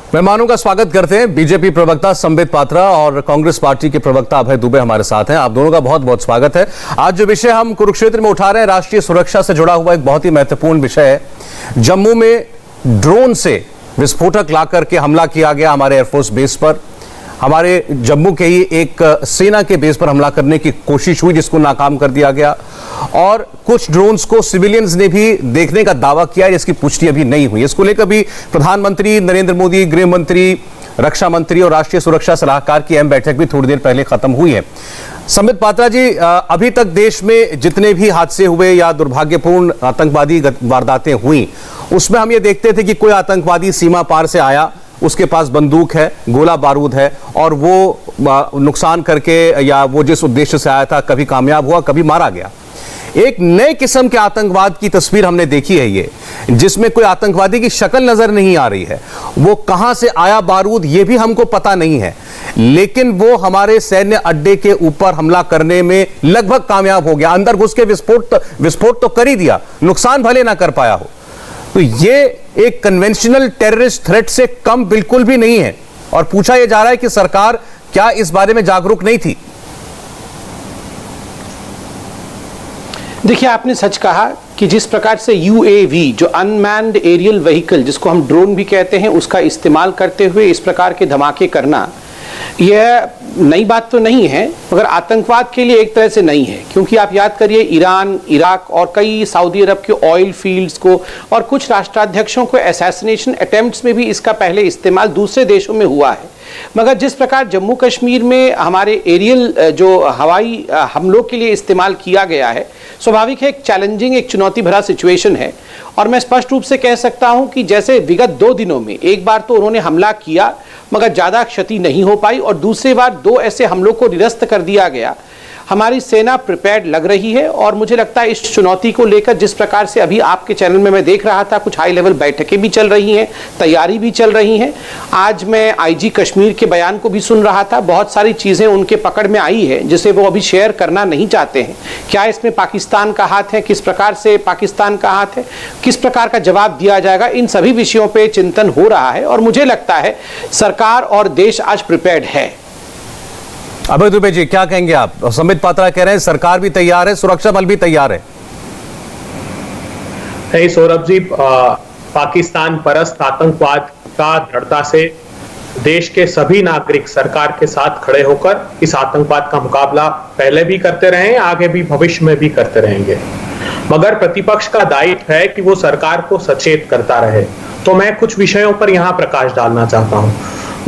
मेहमानों का स्वागत करते हैं। बीजेपी प्रवक्ता संबित पात्रा और कांग्रेस पार्टी के प्रवक्ता अभय दुबे हमारे साथ हैं। आप दोनों का बहुत बहुत स्वागत है। आज जो विषय हम कुरुक्षेत्र में उठा रहे हैं, राष्ट्रीय सुरक्षा से जुड़ा हुआ एक बहुत ही महत्वपूर्ण विषय है। जम्मू में ड्रोन से विस्फोटक ला करके हमला किया गया हमारे एयरफोर्स बेस पर। हमारे जम्मू के ही एक सेना के बेस पर हमला करने की कोशिश हुई, जिसको नाकाम कर दिया गया। और कुछ ड्रोन्स को सिविलियंस ने भी देखने का दावा किया, जिसकी पुष्टि अभी नहीं हुई। इसको लेकर भी प्रधानमंत्री नरेंद्र मोदी, गृह मंत्री, रक्षा मंत्री और राष्ट्रीय सुरक्षा सलाहकार की अहम बैठक भी थोड़ी देर पहले खत्म हुई है। संबित पात्रा जी, अभी तक देश में जितने भी हादसे हुए या दुर्भाग्यपूर्ण आतंकवादी वारदातें हुई, उसमें हम ये देखते थे कि कोई आतंकवादी सीमा पार से आया, उसके पास बंदूक है, गोला बारूद है, और वो नुकसान करके या वो जिस उद्देश्य से आया था कभी कामयाब हुआ, कभी मारा गया। एक नए किस्म के आतंकवाद की तस्वीर हमने देखी है ये, जिसमें कोई आतंकवादी की शक्ल नजर नहीं आ रही है। वो कहां से आया बारूद ये भी हमको पता नहीं है, लेकिन वो हमारे सैन्य अड्डे के ऊपर हमला करने में लगभग कामयाब हो गया। अंदर घुस के विस्फोट तो कर ही दिया, नुकसान भले ना कर पाया हो। तो ये एक कन्वेंशनल टेररिस्ट थ्रेट से कम बिल्कुल भी नहीं है। और पूछा यह जा रहा है कि सरकार क्या इस बारे में जागरूक नहीं थी? देखिए, आपने सच कहा कि जिस प्रकार से यूएवी, जो अनमैन्ड एरियल व्हीकल, जिसको हम ड्रोन भी कहते हैं, उसका इस्तेमाल करते हुए इस प्रकार के धमाके करना, यह नई बात तो नहीं है, मगर आतंकवाद के लिए एक तरह से नहीं है। क्योंकि आप याद करिए, ईरान, इराक और कई सऊदी अरब के ऑयल फील्ड्स को और कुछ राष्ट्राध्यक्षों को असैसिनेशन अटेम्प्ट्स में भी इसका पहले इस्तेमाल दूसरे देशों में हुआ है। मगर जिस प्रकार जम्मू कश्मीर में हमारे एरियल जो हवाई हमलों के लिए इस्तेमाल किया गया है, स्वाभाविक है, एक चैलेंजिंग, एक चुनौती भरा सिचुएशन है। और मैं स्पष्ट रूप से कह सकता हूं कि जैसे विगत 2 दिनों में एक बार तो उन्होंने हमला किया मगर ज़्यादा क्षति नहीं हो पाई, और दूसरी बार 2 ऐसे हमलों को निरस्त कर दिया गया। हमारी सेना प्रिपेयर्ड लग रही है, और मुझे लगता है इस चुनौती को लेकर जिस प्रकार से अभी आपके चैनल में मैं देख रहा था, कुछ हाई लेवल बैठकें भी चल रही हैं, तैयारी भी चल रही हैं। आज मैं आईजी कश्मीर के बयान को भी सुन रहा था, बहुत सारी चीज़ें उनके पकड़ में आई है जिसे वो अभी शेयर करना नहीं चाहते हैं। क्या इसमें पाकिस्तान का हाथ है, किस प्रकार से पाकिस्तान का हाथ है, किस प्रकार का जवाब दिया जाएगा, इन सभी विषयों पर चिंतन हो रहा है। और मुझे लगता है सरकार और देश आज प्रिपेयर्ड है। अभय दुबे जी, क्या कहेंगे आप? संबित पात्रा कह रहे हैं सरकार भी तैयार है, सुरक्षा बल भी तैयार है। नहीं सौरभ जी, पाकिस्तान परस्त आतंकवाद का दृढ़ता से देश के सभी नागरिक सरकार के साथ खड़े होकर इस आतंकवाद का मुकाबला पहले भी करते रहे, आगे भी भविष्य में भी करते रहेंगे। मगर प्रतिपक्ष का दायित्व है कि वो सरकार को सचेत करता रहे। तो मैं कुछ विषयों पर यहाँ प्रकाश डालना चाहता हूँ।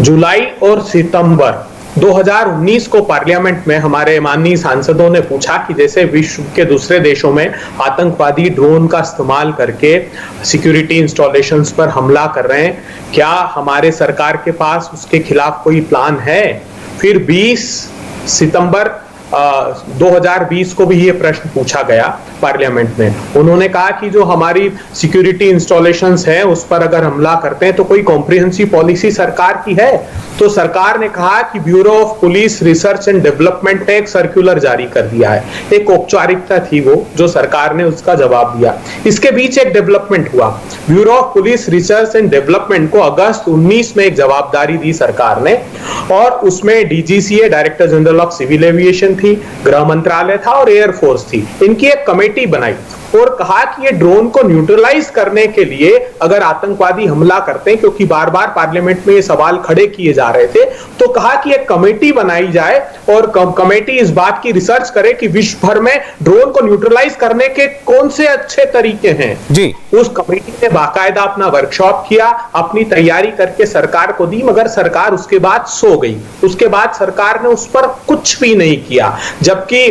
जुलाई और सितंबर 2019 को पार्लियामेंट में हमारे माननीय सांसदों ने पूछा कि जैसे विश्व के दूसरे देशों में आतंकवादी ड्रोन का इस्तेमाल करके सिक्योरिटी इंस्टॉलेशंस पर हमला कर रहे हैं, क्या हमारे सरकार के पास उसके खिलाफ कोई प्लान है? फिर 20 सितंबर 2020 को भी ये प्रश्न पूछा गया पार्लियामेंट में। उन्होंने कहा कि जो हमारी सिक्योरिटी इंस्टॉलेशंस है उस पर अगर हमला करते हैं तो कोई कॉम्प्रिहेंसिव पॉलिसी सरकार की है? तो सरकार ने कहा कि bureau of police research and development ने एक सर्कुलर जारी कर दिया है। एक औपचारिकता थी वो, जो सरकार ने उसका जवाब दिया। इसके बीच एक डेवलपमेंट हुआ। Bureau of police research and development को अगस्त 19 में एक जवाबदारी दी सरकार ने, और उसमें DGCA, director general of civil aviation थी, गृह मंत्रालय था और एयरफोर्स थी। इनकी एक कमेटी बनाई और कहा कि ये ड्रोन को न्यूट्रलाइज करने के लिए अगर आतंकवादी हमला करते हैं, क्योंकि बार बार पार्लियामेंट में ये सवाल खड़े किए जा रहे थे, तो कहा कि एक कमेटी बनाई जाए और कमेटी इस बात की रिसर्च करे कि विश्व भर में ड्रोन को न्यूट्रलाइज करने के कौन से अच्छे तरीके हैं जी। उस कमेटी ने बाकायदा अपना वर्कशॉप किया, अपनी तैयारी करके सरकार को दी, मगर सरकार उसके बाद सो गई। उसके बाद सरकार ने उस पर कुछ भी नहीं किया, जबकि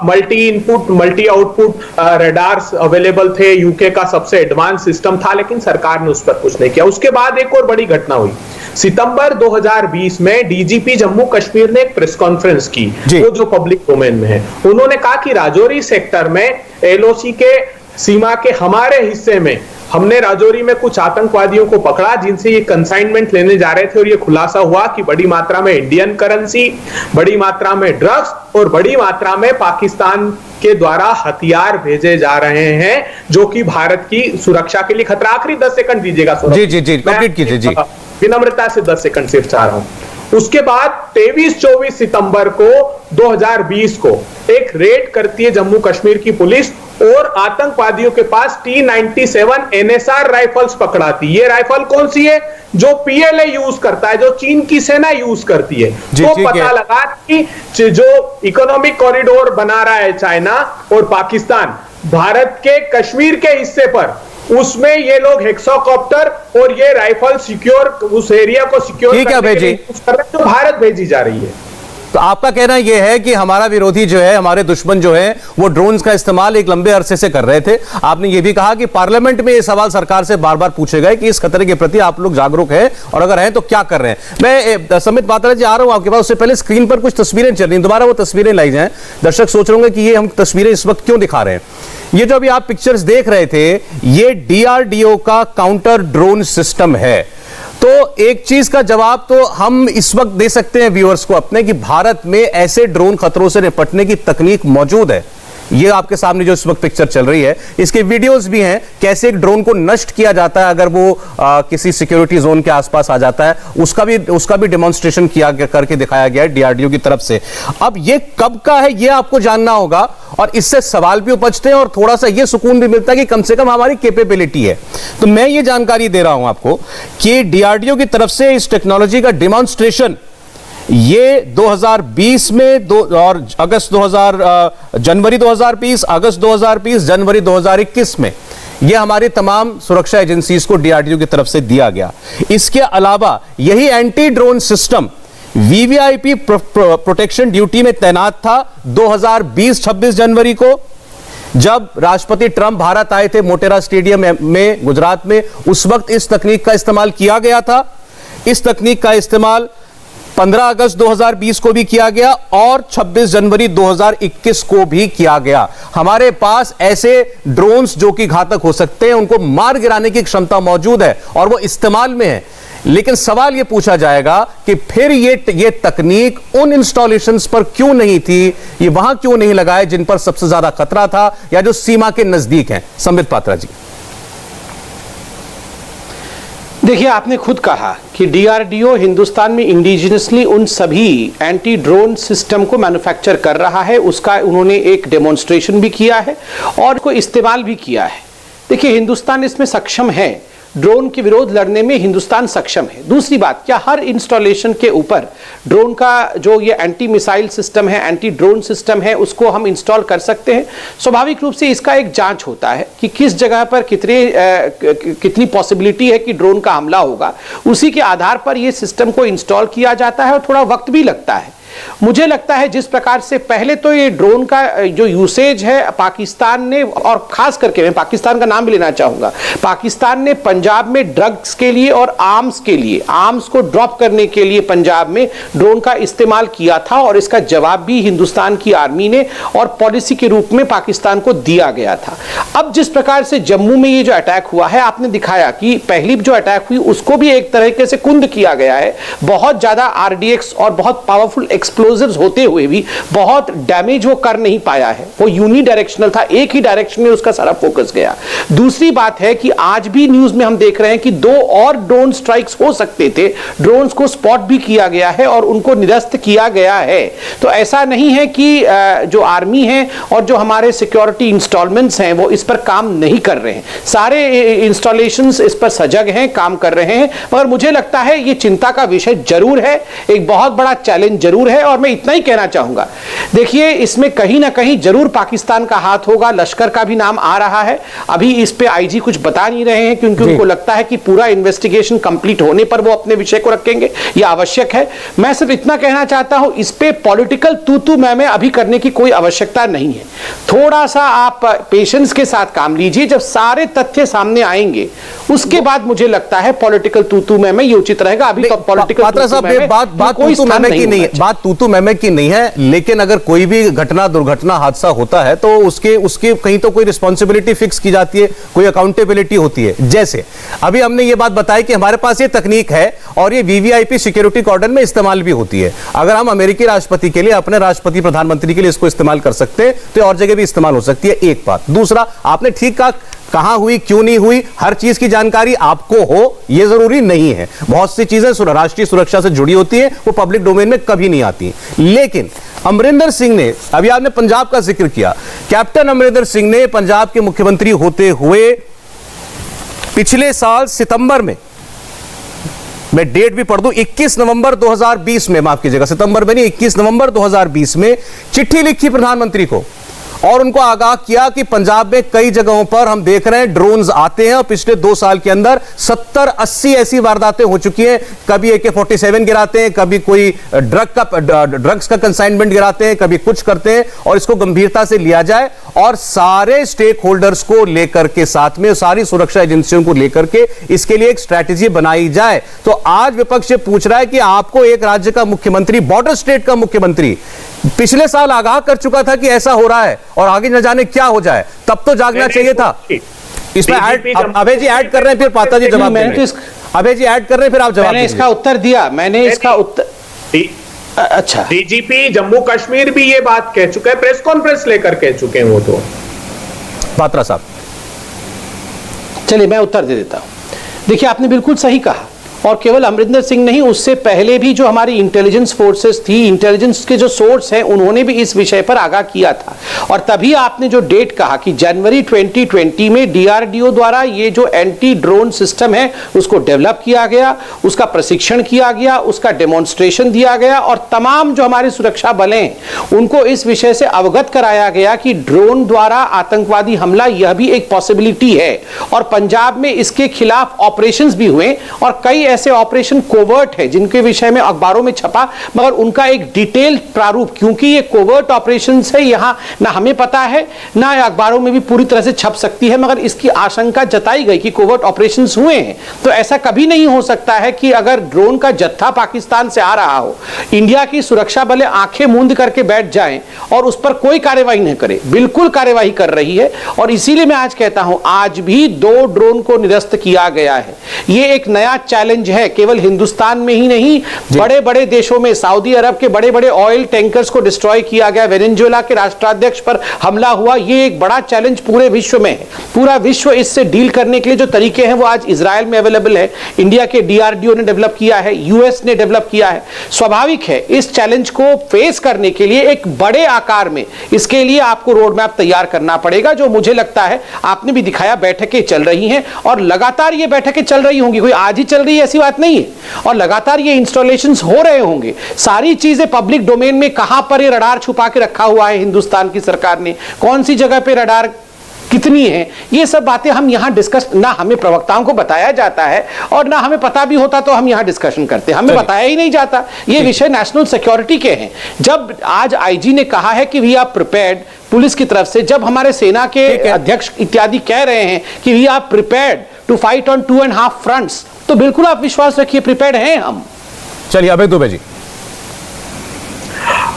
multi input multi output radars available थे, यूके का सबसे एडवांस सिस्टम था, लेकिन सरकार ने उस पर कुछ नहीं किया। उसके बाद एक और बड़ी घटना हुई। सितंबर 2020 में डीजीपी जम्मू कश्मीर ने एक प्रेस कॉन्फ्रेंस की, वो जो पब्लिक डोमेन में है। उन्होंने कहा कि राजौरी सेक्टर में एलओसी के सीमा के हमारे हिस्से में हमने राजौरी में कुछ आतंकवादियों को पकड़ा जिनसे ये कंसाइनमेंट लेने जा रहे थे, और ये खुलासा हुआ कि बड़ी मात्रा में इंडियन करेंसी, बड़ी मात्रा में ड्रग्स और बड़ी मात्रा में पाकिस्तान के द्वारा हथियार भेजे जा रहे हैं, जो कि भारत की सुरक्षा के लिए खतरा। आखिरी 10 सेकंड दीजिएगा जी कंप्लीट कीजिए जी। विनम्रता से 10 सेकंड सिर्फ चाह रहा हूं। उसके बाद 23-24 सितंबर को 2020 को एक रेड करती है जम्मू कश्मीर की पुलिस और आतंकवादियों के पास T-97 NSR राइफल्स पकड़ाती। ये राइफल कौन सी है? जो PLA यूज करता है, जो चीन की सेना यूज करती है। तो पता लगा कि जो इकोनॉमिक कॉरिडोर बना रहा है चाइना और पाकिस्तान भारत के कश्मीर के हिस्से पर, उसमें ये लोग हेक्साकॉप्टर और ये राइफल सिक्योर, उस एरिया को सिक्योर करने के लिए यूज कर रहे हैं, जो भारत भेजी जा रही है। तो आपका कहना यह है कि हमारा विरोधी जो है, हमारे दुश्मन जो है, वो ड्रोन्स का इस्तेमाल एक लंबे अरसे से कर रहे थे। आपने ये भी कहा कि पार्लियामेंट में ये सवाल सरकार से बार बार पूछे गए कि इस खतरे के प्रति आप लोग जागरूक हैं और अगर हैं तो क्या कर रहे हैं। मैं संबित पात्रा जी आ रहा हूं आपके पास, उससे पहले स्क्रीन पर कुछ तस्वीरें चल रही हैं, दोबारा वो तस्वीरें लाई जाएं। दर्शक सोच रहे होंगे कि ये हम तस्वीरें इस वक्त क्यों दिखा रहे हैं। ये जो अभी आप पिक्चर्स देख रहे थे, ये DRDO का काउंटर ड्रोन सिस्टम है। तो एक चीज का जवाब तो हम इस वक्त दे सकते हैं व्यूअर्स को अपने कि भारत में ऐसे ड्रोन खतरों से निपटने की तकनीक मौजूद है। ये आपके सामने जो इस वक्त पिक्चर चल रही है, इसके वीडियोस भी हैं, कैसे एक ड्रोन को नष्ट किया जाता है अगर वो किसी सिक्योरिटी जोन के आसपास आ जाता है। उसका भी डेमोन्स्ट्रेशन किया करके दिखाया गया है DRDO की तरफ से। अब ये कब का है ये आपको जानना होगा और इससे सवाल भी उपजते हैं और थोड़ा सा ये सुकून भी मिलता है कि कम से कम हमारी कैपेबिलिटी है। तो मैं ये जानकारी दे रहा हूं आपको कि DRDO की तरफ से इस टेक्नोलॉजी का डेमोन्स्ट्रेशन ये 2020 में और जनवरी 2020, अगस्त 2020, जनवरी 2021 में ये हमारी तमाम सुरक्षा एजेंसीज को DRDO की तरफ से दिया गया। इसके अलावा यही anti drone system VVIP protection duty में तैनात था 2020-26 जनवरी को, जब राष्ट्रपति ट्रंप भारत आए थे मोटेरा स्टेडियम में गुजरात में। उस वक्त इस तकनीक का इस्तेमाल किया गया था। इस तकनीक का इस्तेमाल 15 अगस्त 2020 को भी किया गया और 26 जनवरी 2021 को भी किया गया। हमारे पास ऐसे ड्रोन्स जो कि घातक हो सकते हैं, उनको मार गिराने की क्षमता मौजूद है और वो इस्तेमाल में है। लेकिन सवाल यह पूछा जाएगा कि फिर ये तकनीक उन इंस्टॉलेशंस पर क्यों नहीं थी, ये वहां क्यों नहीं लगाए जिन पर सबसे ज्यादा खतरा था या जो सीमा के नजदीक हैं। संबित पात्रा जी, देखिए, आपने खुद कहा कि DRDO हिंदुस्तान में इंडिजिनसली उन सभी एंटी ड्रोन सिस्टम को मैन्युफैक्चर कर रहा है। उसका उन्होंने एक डेमोन्स्ट्रेशन भी किया है और को इस्तेमाल भी किया है। देखिए, हिंदुस्तान इसमें सक्षम है, ड्रोन के विरोध लड़ने में हिंदुस्तान सक्षम है। दूसरी बात, क्या हर इंस्टॉलेशन के ऊपर ड्रोन का जो ये एंटी मिसाइल सिस्टम है, एंटी ड्रोन सिस्टम है, उसको हम इंस्टॉल कर सकते हैं? स्वाभाविक रूप से इसका एक जांच होता है कि किस जगह पर कितनी पॉसिबिलिटी है कि ड्रोन का हमला होगा। उसी के आधार पर ये सिस्टम को इंस्टॉल किया जाता है और थोड़ा वक्त भी लगता है। मुझे लगता है जिस प्रकार से पहले तो ये ड्रोन का जो यूसेज है पाकिस्तान ने, और खास करके मैं पाकिस्तान का नाम भी लेना चाहूंगा, पाकिस्तान ने पंजाब में ड्रग्स के लिए और आर्म्स के लिए, आर्म्स को ड्रॉप करने के लिए पंजाब में ड्रोन का इस्तेमाल किया था और इसका जवाब भी हिंदुस्तान की आर्मी ने और पॉलिसी के रूप में पाकिस्तान को दिया गया था। अब जिस प्रकार से जम्मू में ये जो अटैक हुआ है, आपने दिखाया कि पहली जो अटैक हुई उसको भी एक तरीके से कुंद किया गया है। बहुत ज्यादा RDX और बहुत पावरफुल एक्सप्लोजिव्स होते हुए भी बहुत डैमेज वो कर नहीं पाया है। वो यूनिडायरेक्शनल था, एक ही डायरेक्शन में उसका सारा फोकस गया। दूसरी बात है कि आज भी न्यूज में हम देख रहे हैं कि 2 और ड्रोन स्ट्राइक्स हो सकते थे। ड्रोन्स को स्पॉट भी किया गया है और उनको निरस्त किया गया है। तो ऐसा नहीं है कि जो आर्मी है और जो हमारे सिक्योरिटी इंस्टॉलमेंट्स हैं वो इस पर काम नहीं कर रहे हैं। सारे इंस्टॉलेशंस इस पर सजग हैं, काम कर रहे हैं। मगर मुझे लगता है ये चिंता का विषय जरूर है, एक बहुत बड़ा चैलेंज जरूर है। और मैं इतना ही कहना चाहूंगा, देखिए, इसमें कहीं ना कहीं जरूर पाकिस्तान का हाथ होगा। लश्कर का भी नाम आ रहा है। अभी इस पे IG कुछ बता नहीं रहे हैं क्योंकि उनको लगता है कि पूरा इन्वेस्टिगेशन कंप्लीट होने पर वो अपने विषय को रखेंगे, यह आवश्यक है। मैं सिर्फ इतना कहना चाहता हूं, इस पे पॉलिटिकल तू मैं अभी करने की कोई आवश्यकता नहीं है। थोड़ा सा आप पेशेंस के साथ काम लीजिए। जब सारे तथ्य सामने आएंगे उसके बाद मुझे लगता है पॉलिटिकल तू मैं ये उचित रहेगा। अभी तो पॉलिटिकल बात तू मैं की नहीं है, लेकिन अगर कोई भी घटना, दुर्घटना, हादसा होता है तो उसके कहीं तो कोई रिस्पॉन्सिबिलिटी फिक्स की जाती है, कोई अकाउंटेबिलिटी होती है। जैसे अभी हमने ये बात बताई कि हमारे पास ये तकनीक है और ये VVIP सिक्योरिटी कॉर्डन में इस्तेमाल भी होती है। अगर हम अमेरिकी राष्ट्रपति के लिए, अपने राष्ट्रपति प्रधानमंत्री के लिए इसको इस्तेमाल कर सकते हैं तो और जगह भी इस्तेमाल हो सकती है। एक बात। दूसरा, आपने ठीक कहा कहां हुई, क्यों नहीं हुई, हर चीज की जानकारी आपको हो यह जरूरी नहीं है। बहुत सी चीजें राष्ट्रीय सुरक्षा से जुड़ी होती हैं, वो पब्लिक डोमेन में कभी नहीं आती। लेकिन अमरिंदर सिंह ने, अभी आपने पंजाब का जिक्र किया, कैप्टन अमरिंदर सिंह ने पंजाब के मुख्यमंत्री होते हुए पिछले साल सितंबर में, मैं डेट भी पढ़ दूं, 21 नवंबर 2020 में, माफ कीजिएगा सितंबर में नहीं, 21 नवंबर 2020 में चिट्ठी लिखी प्रधानमंत्री को और उनको आगाह किया कि पंजाब में कई जगहों पर हम देख रहे हैं ड्रोन्स आते हैं और पिछले 2 साल के अंदर 70-80 ऐसी वारदातें हो चुकी हैं। कभी AK-47 गिराते हैं, कभी कोई ड्रग्स का कंसाइनमेंट गिराते हैं, कभी कुछ करते हैं, और इसको गंभीरता से लिया जाए और सारे स्टेक होल्डर्स को लेकर के, साथ में सारी सुरक्षा एजेंसियों को लेकर के इसके लिए एक स्ट्रैटेजी बनाई जाए। तो आज विपक्ष ये पूछ रहा है कि आपको एक राज्य का मुख्यमंत्री, बॉर्डर स्टेट का मुख्यमंत्री पिछले साल आगाह कर चुका था कि ऐसा हो रहा है और आगे न जाने क्या हो जाए, तब तो जागना चाहिए था। इसमें अभय जी ऐड कर रहे हैं, फिर पाता जी जवाब देंगे। अभय जी ऐड कर रहे हैं, फिर आप जवाब। मैंने इसका उत्तर दिया, मैंने इसका उत्तर। अच्छा, डीजीपी जम्मू कश्मीर भी ये बात कह चुका है, प्रेस कॉन्फ्रेंस लेकर कह चुके हैं वो तो। पात्रा साहब, चलिए मैं उत्तर दे देता हूं। देखिए, आपने बिल्कुल सही कहा, और केवल अमरिंदर सिंह नहीं, उससे पहले भी जो हमारी इंटेलिजेंस फोर्सेस थी, इंटेलिजेंस के जो सोर्स हैं, उन्होंने भी इस विषय पर आगाह किया था। और तभी आपने जो डेट कहा कि जनवरी 2020 में डीआरडीओ द्वारा ये जो एंटी ड्रोन सिस्टम है उसको डेवलप किया गया, उसका प्रशिक्षण किया गया, उसका डेमोन्स्ट्रेशन दिया गया, और तमाम जो हमारे सुरक्षा बल हैं उनको इस विषय से अवगत कराया गया कि ड्रोन द्वारा आतंकवादी हमला यह भी एक पॉसिबिलिटी है। और पंजाब में इसके खिलाफ ऑपरेशंस भी हुए, और कई ऐसे ऑपरेशन कोवर्ट है जिनके विषय में अखबारों में छपा, मगर उनका एक डिटेल प्रारूप, क्योंकि ये कोवर्ट ऑपरेशंस है, यहां ना हमें पता है ना अखबारों में भी पूरी तरह से छप सकती है, मगर इसकी आशंका जताई गई कि कोवर्ट ऑपरेशंस हुए हैं। तो ऐसा कभी नहीं हो सकता है कि अगर ड्रोन का जत्था पाकिस्तान से आ रहा हो, इंडिया की सुरक्षा बलें आंखें मूंद करके बैठ जाएं और उस पर कोई कार्यवाही नहीं करे। बिल्कुल कार्यवाही कर रही है, और इसीलिए मैं आज कहता हूं, आज भी 2 ड्रोन को निरस्त किया गया है। यह एक नया चैलेंज है, केवल हिंदुस्तान में ही नहीं, बड़े बड़े देशों में, सऊदी अरब के बड़े बड़े ऑयल टैंकर्स को डिस्ट्रॉय किया गया, वेनेजुएला के राष्ट्राध्यक्ष पर हमला हुआ। ये एक बड़ा चैलेंज पूरे विश्व में है। पूरा विश्व इससे डील करने के लिए जो तरीके हैं वो आज इजराइल में अवेलेबल है, इंडिया के डीआरडीओ ने डेवलप किया है, यूएस ने डेवलप किया है। स्वाभाविक है इस चैलेंज को फेस करने के लिए एक बड़े आकार में, इसके लिए आपको रोड मैप तैयार करना पड़ेगा, जो मुझे लगता है आपने भी दिखाया, बैठकें चल रही हैं और लगातार ये बैठकें चल रही होंगी, कोई आज ही चल रही है ऐसी बात नहीं है, और लगातार ये इंस्टॉलेशंस हो रहे होंगे। सारी चीजें पब्लिक डोमेन में, कहां पर ये रडार छुपा के रखा हुआ है हिंदुस्तान की सरकार ने, कौन सी जगह पे रडार कितनी है, ये सब बातें हम यहां डिस्कस, ना हमें प्रवक्ताओं को बताया जाता है और ना हमें पता भी होता तो हम यहां डिस्कशन करते, हमें बताया ही नहीं जाता। ये विषय नेशनल सिक्योरिटी के हैं। जब आज आईजी ने कहा है कि वी आर प्रिपेयर्ड, पुलिस की तरफ से, जब हमारे सेना के अध्यक्ष इत्यादि कह रहे हैं कि we are prepared to fight on 2.5 fronts, तो बिल्कुल आप विश्वास रखिए प्रिपेयर्ड हैं हम। चलिए अभय दुबे जी।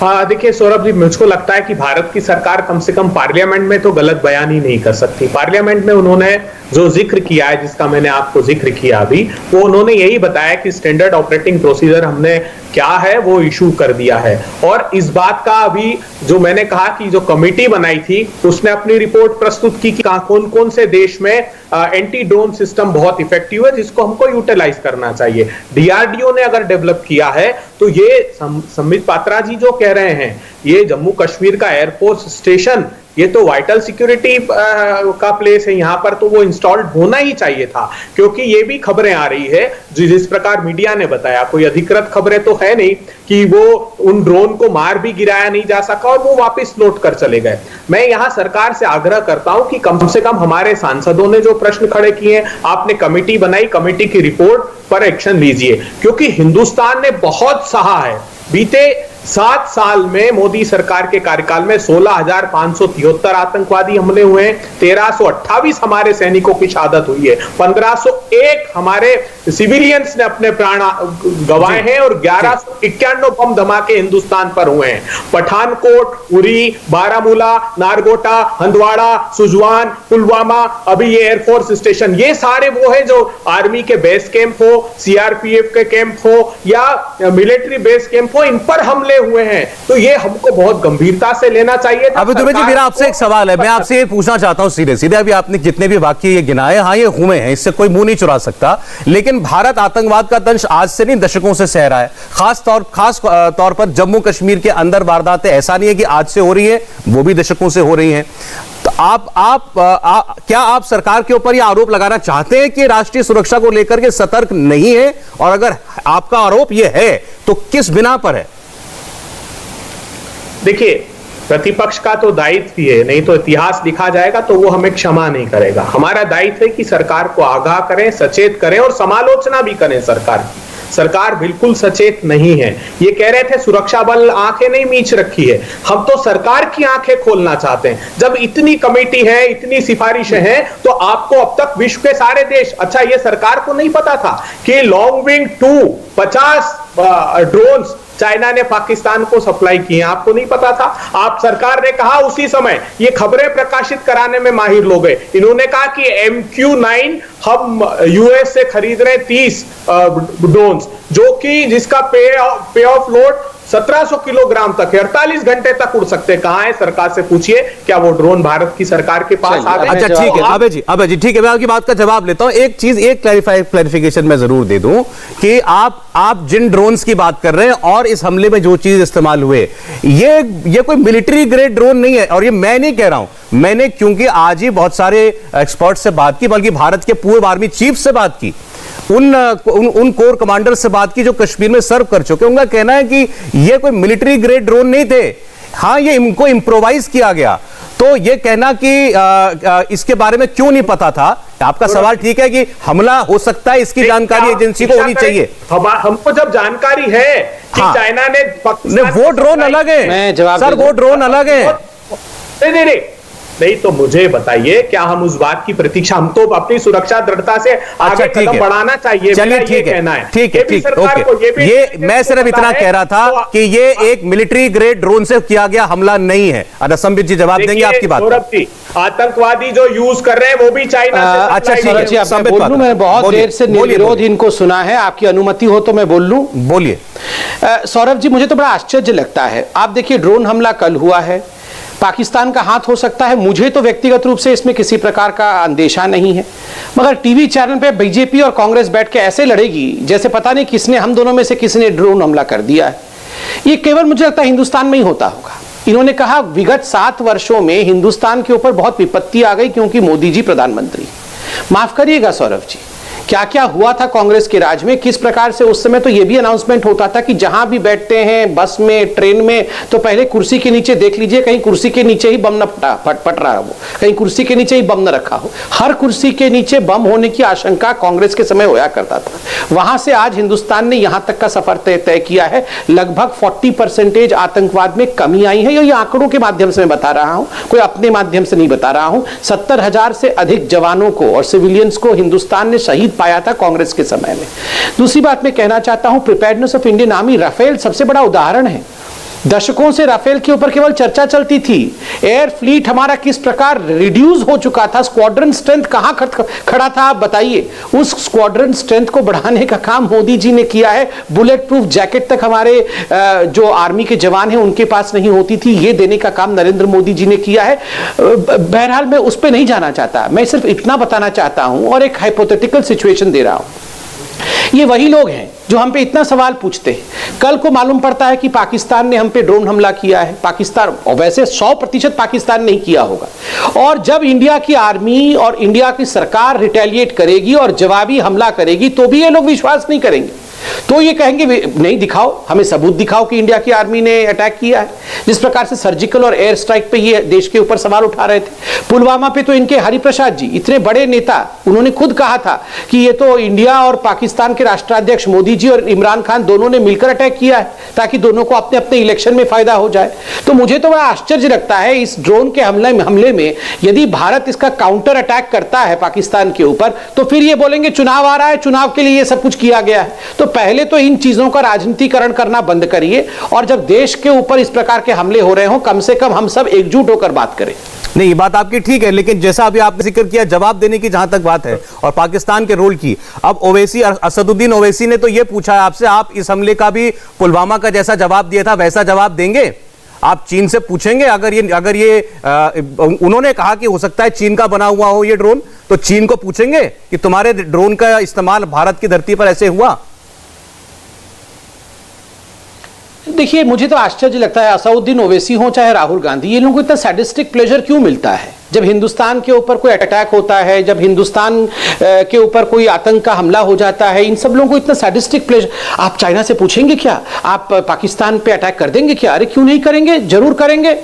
देखिए सौरभ जी, मुझको लगता है कि भारत की सरकार कम से कम पार्लियामेंट में तो गलत बयान ही नहीं कर सकती। पार्लियामेंट में उन्होंने जो जिक्र किया है, जिसका मैंने आपको जिक्र किया अभी, वो उन्होंने यही बताया कि स्टैंडर्ड ऑपरेटिंग प्रोसीजर हमने क्या है वो इशू कर दिया है। और इस बात का अभी जो मैंने कहा कि जो कमेटी बनाई थी उसने अपनी रिपोर्ट प्रस्तुत की कि कौन कौन से देश में एंटी ड्रोन सिस्टम बहुत इफेक्टिव है, जिसको हमको यूटिलाइज करना चाहिए। डीआरडीओ ने अगर डेवलप किया है तो ये संबित पात्रा जी जो कह रहे हैं, ये जम्मू कश्मीर का एयरफोर्स स्टेशन, ये तो वाइटल सिक्योरिटी का प्लेस है, यहां पर तो वो इंस्टॉल्ड होना ही चाहिए था। क्योंकि ये भी खबरें आ रही है, जिस प्रकार मीडिया ने बताया, कोई अधिकृत खबरें तो है नहीं कि वो उन ड्रोन को मार भी गिराया नहीं जा सका और वो वापस लौट कर चले गए। मैं यहां सरकार से आग्रह करता हूं कि कम से कम हमारे सांसदों ने जो प्रश्न खड़े किए, आपने कमेटी बनाई, कमेटी की रिपोर्ट पर एक्शन लीजिए, क्योंकि हिंदुस्तान ने बहुत सहा है। बीते 7 साल में मोदी सरकार के कार्यकाल में 16,573 आतंकवादी हमले हुए हैं, 1328 हमारे सैनिकों की शहादत हुई है, 1501 हमारे सिविलियंस ने अपने प्राण गंवाए हैं और 1191 बम धमाके हिंदुस्तान पर हुए हैं। पठानकोट, उरी, बारामूला, नारगोटा, हंदवाड़ा, सुजवान, पुलवामा, अभी ये एयरफोर्स स्टेशन, ये सारे वो है जो आर्मी के बेस कैंप हो, सीआरपीएफ के कैंप हो या मिलिट्री बेस कैंप हो, इन पर हमले लगे हुए हैं, तो ये हमको बहुत गंभीरता से लेना चाहिए था। अभी दुबे जी, मेरा आपसे एक सवाल है, मैं आपसे ये पूछना चाहता हूं सीधे सीधे, अभी आपने जितने भी वाक्य ये गिनाए, हाँ ये हुए हैं, इससे कोई मुंह नहीं चुरा सकता, लेकिन भारत आतंकवाद का दंश आज से नहीं दशकों से सह रहा है। खास तौर पर जम्मू कश्मीर के अंदर वारदातें ऐसा नहीं है कि आज से हो रही है, वो भी दशकों से हो रही हैं। तो क्या आप सरकार के ऊपर यह आरोप लगाना चाहते हैं कि राष्ट्रीय सुरक्षा को लेकर के सतर्क नहीं है, और अगर आपका आरोप यह है तो किस बिना पर है? देखिए, प्रतिपक्ष का तो दायित्व ही है, नहीं तो इतिहास लिखा जाएगा तो वो हमें क्षमा नहीं करेगा। हमारा दायित्व है कि सरकार को आगाह करें, सचेत करें और समालोचना भी करें सरकार की। सरकार बिल्कुल सचेत नहीं है। ये कह रहे थे सुरक्षा बल आंखें नहीं मीच रखी है, हम तो सरकार की आंखें खोलना चाहते हैं। जब इतनी कमेटी है, इतनी सिफारिशें हैं, तो आपको अब तक विश्व के सारे देश, अच्छा ये सरकार को नहीं पता था कि लॉन्ग विंग 2 50 ड्रोन्स चाइना ने पाकिस्तान को सप्लाई किए, आपको नहीं पता था? आप सरकार ने कहा उसी समय, ये खबरें प्रकाशित कराने में माहिर लोग हैं, इन्होंने कहा कि MQ-9 हम यूएस से खरीद रहे 30 ड्रोन्स, जो कि जिसका पे ऑफ लोड 1700 किलोग्राम तक है, 48 घंटे तक उड़ सकते हैं। कहां है सरकार से पूछिए, क्या वो ड्रोन भारत की सरकार के पास आ गए? अच्छा ठीक है अबे जी ठीक है, मैं आपकी बात का जवाब लेता हूं। एक चीज, एक क्लैरिफिकेशन मैं जरूर दे दूं कि आप जिन ड्रोन्स की बात कर रहे हैं और इस हमले में जो चीज इस्तेमाल हुए, ये कोई मिलिट्री ग्रेड ड्रोन नहीं है। और ये मैं नहीं कह रहा हूं, मैंने क्योंकि आज ही बहुत सारे एक्सपर्ट से बात की, बल्कि भारत के पूर्व आर्मी चीफ से बात की, उन कोर कमांडर से बात की जो कश्मीर में सर्व कर चुके। उनका कहना है कि ये कोई मिलिट्री ग्रेड ड्रोन नहीं थे, हाँ ये इनको इंप्रोवाइज किया गया। तो ये कहना कि इसके बारे में क्यों नहीं पता था, आपका सवाल ठीक है कि हमला हो सकता है, इसकी जानकारी एजेंसी को होनी चाहिए। हमको जब जानकारी है कि हाँ, चाइना ने वो ड्रोन अलग है सर, वो ड्रोन अलग है। नहीं तो मुझे बताइए, क्या हम उस बात की प्रतीक्षा, हम तो अपनी सुरक्षा दृढ़ता से आगे कदम बढ़ाना चाहिए। चलिए ठीक है, ठीक है, ओके। ये मैं सिर्फ इतना कह रहा था कि ये एक मिलिट्री ग्रेड ड्रोन से किया गया हमला नहीं है। संबित जी जवाब देंगे आपकी बात? आतंकवादी जो यूज कर रहे हैं वो भी चाइना से। अच्छा ठीक है, बोलूं, मैंने बहुत देर से निर्विरोध इनको सुना है, आपकी अनुमति हो तो मैं बोल लूं? बोलिए। सौरभ जी, मुझे तो बड़ा आश्चर्य लगता है। आप देखिए, ड्रोन हमला कल हुआ है, पाकिस्तान का हाथ हो सकता है, मुझे तो व्यक्तिगत रूप से इसमें किसी प्रकार का अंदेशा नहीं है, मगर टीवी चैनल पे बीजेपी और कांग्रेस बैठ के ऐसे लड़ेगी जैसे पता नहीं किसने, हम दोनों में से किसने ड्रोन हमला कर दिया है। ये केवल मुझे लगता है हिंदुस्तान में ही होता होगा। इन्होंने कहा विगत 7 वर्षों में हिंदुस्तान के ऊपर बहुत विपत्ति आ गई क्योंकि मोदी जी प्रधानमंत्री। माफ करिएगा सौरभ जी, क्या क्या हुआ था कांग्रेस के राज में, किस प्रकार से उस समय तो यह भी अनाउंसमेंट होता था कि जहां भी बैठते हैं, बस में, ट्रेन में, तो पहले कुर्सी के नीचे देख लीजिए कहीं कुर्सी के नीचे ही बम न फट रहा हो, कहीं कुर्सी के नीचे ही बम न रखा हो। हर कुर्सी के नीचे बम होने की आशंका कांग्रेस के समय होया करता था। वहां से आज हिंदुस्तान ने यहां तक का सफर तय किया है, लगभग 40% आतंकवाद में कमी आई है। ये आंकड़ों के माध्यम से मैं बता रहा हूं, कोई अपने माध्यम से नहीं बता रहा हूं। 70,000 से अधिक जवानों को और सिविलियंस को हिंदुस्तान ने शहीद पाया था कांग्रेस के समय में। दूसरी बात मैं कहना चाहता हूं, preparedness of Indian army, Rafale सबसे बड़ा उदाहरण है। दशकों से राफेल के ऊपर केवल चर्चा चलती थी, एयर फ्लीट हमारा किस प्रकार रिड्यूस हो चुका था, स्क्वाड्रन स्ट्रेंथ कहां खड़ा था, आप बताइए। उस स्क्वाड्रन स्ट्रेंथ को बढ़ाने का काम मोदी जी ने किया है। बुलेट प्रूफ जैकेट तक हमारे जो आर्मी के जवान हैं उनके पास नहीं होती थी, ये देने का काम नरेंद्र मोदी जी ने किया है। बहरहाल मैं उस पर नहीं जाना चाहता, मैं सिर्फ इतना बताना चाहता हूं और एक हाइपोथेटिकल सिचुएशन दे रहा हूं। ये वही लोग हैं जो हम पे इतना सवाल पूछते हैं। कल को मालूम पड़ता है कि पाकिस्तान ने हम पे ड्रोन हमला किया है, पाकिस्तान, और वैसे 100% पाकिस्तान नहीं किया होगा, और जब इंडिया की आर्मी और इंडिया की सरकार रिटेलिएट करेगी और जवाबी हमला करेगी तो भी ये लोग विश्वास नहीं करेंगे। तो ये कहेंगे नहीं, दिखाओ, हमें सबूत दिखाओ कि इंडिया की आर्मी ने अटैक किया है। जिस प्रकार से सर्जिकल और एयर स्ट्राइक पे ये देश के ऊपर सवाल उठा रहे थे, पुलवामा पे तो इनके हरिप्रसाद जी, इतने बड़े नेता, उन्होंने खुद कहा था कि ये तो इंडिया और पाकिस्तान के राष्ट्राध्यक्ष मोदी जी और इमरान खान दोनों ने मिलकर अटैक किया है ताकि दोनों को अपने अपने इलेक्शन में फायदा हो जाए। तो मुझे तो बड़ा आश्चर्य लगता है इस ड्रोन के हमले में, यदि भारत इसका काउंटर अटैक करता है पाकिस्तान के ऊपर, तो फिर ये बोलेंगे चुनाव आ रहा है, चुनाव के लिए ये सब कुछ किया गया है। तो पहले तो इन चीजों का राजनीतिकरण करना बंद करिए, और जब देश के ऊपर इस प्रकार के हमले हो रहे हो, कम से कम हम सब एकजुट होकर बात करें। नहीं, ये बात आपकी ठीक है, लेकिन जैसा अभी आपने जिक्र किया जवाब देने की जहां तक बात है और पाकिस्तान के रोल की, अब ओवैसी, असदुद्दीन ओवैसी ने तो ये पूछा है आपसे, आप इस हमले का भी पुलवामा का जैसा जवाब दिया था वैसा जवाब देंगे? आप चीन से पूछेंगे? अगर ये उन्होंने कहा कि हो सकता है चीन का बना हुआ हो ये ड्रोन, तो चीन को पूछेंगे कि तुम्हारे ड्रोन का इस्तेमाल भारत की धरती पर ऐसे हुआ? देखिए, मुझे तो आश्चर्य लगता है, असदुद्दीन ओवैसी हो चाहे राहुल गांधी, ये लोगों को इतना सैडिस्टिक प्लेजर क्यों मिलता है? जब हिंदुस्तान के ऊपर कोई अटैक होता है, जब हिंदुस्तान के ऊपर कोई आतंक का हमला हो जाता है, इन सब लोगों को इतना सैडिस्टिक प्लेजर। आप चाइना से पूछेंगे क्या? आप पाकिस्तान पे अटैक कर देंगे क्या? अरे क्यों नहीं करेंगे, जरूर करेंगे।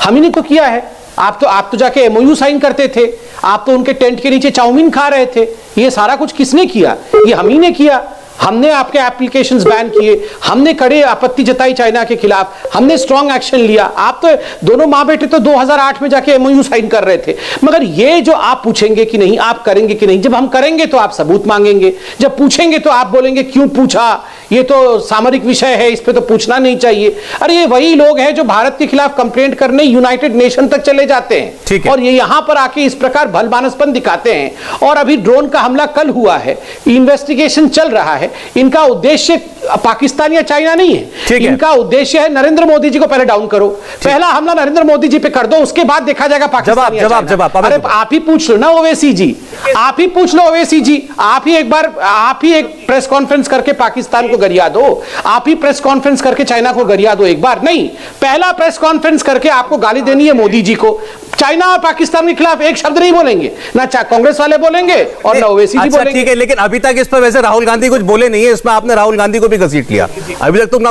हम ही ने तो किया है। आप तो जाके MOU साइन करते थे, आप तो उनके टेंट के नीचे चाउमीन खा रहे थे। ये सारा कुछ किसने किया? ये हम ही ने किया। हमने आपके एप्लीकेशंस बैन किए, हमने कड़े आपत्ति जताई चाइना के खिलाफ, हमने स्ट्रॉन्ग एक्शन लिया। आप तो दोनों माँ बेटे तो 2008 में जाके MOU साइन कर रहे थे। मगर ये जो आप पूछेंगे कि नहीं, आप करेंगे कि नहीं, जब हम करेंगे तो आप सबूत मांगेंगे, जब पूछेंगे तो आप बोलेंगे क्यों पूछा, ये तो सामरिक विषय है, इस पे तो पूछना नहीं चाहिए। अरे ये वही लोग हैं जो भारत के खिलाफ कंप्लेंट करने यूनाइटेड नेशन तक चले जाते हैं और ये यहां पर आके इस प्रकार भलमानसपन दिखाते हैं। और अभी ड्रोन का हमला कल हुआ है, इन्वेस्टिगेशन चल रहा है। इनका उद्देश्य पाकिस्तान या चाइना नहीं है, इनका उद्देश्य है नरेंद्र मोदी जी को पहले डाउन करो। पहला हमला नरेंद्र मोदी जी पे कर दो, उसके बाद देखा जाएगा पाकिस्तान या चाइना। अरे आप ही पूछ लो ना ओवैसी जी, आप ही पूछ लो ओवैसी जी, आप ही एक प्रेस कॉन्फ्रेंस करके पाकिस्तान को गरिया दो, आप ही प्रेस कॉन्फ्रेंस करके चाइना को गरिया दो एक बार। नहीं, पहला प्रेस कॉन्फ्रेंस करके आपको गाली देनी है मोदी जी को। चाइना और पाकिस्तान के खिलाफ एक शब्द नहीं बोलेंगे, ना कांग्रेस वाले बोलेंगे और ना ओवैसी जी बोलेंगे। ठीक है, लेकिन अभी तक इस पर वैसे राहुल गांधी कुछ बोले नहीं है, इसमें आपने राहुल गांधी को भी घसीट लिया। अभी तक तुम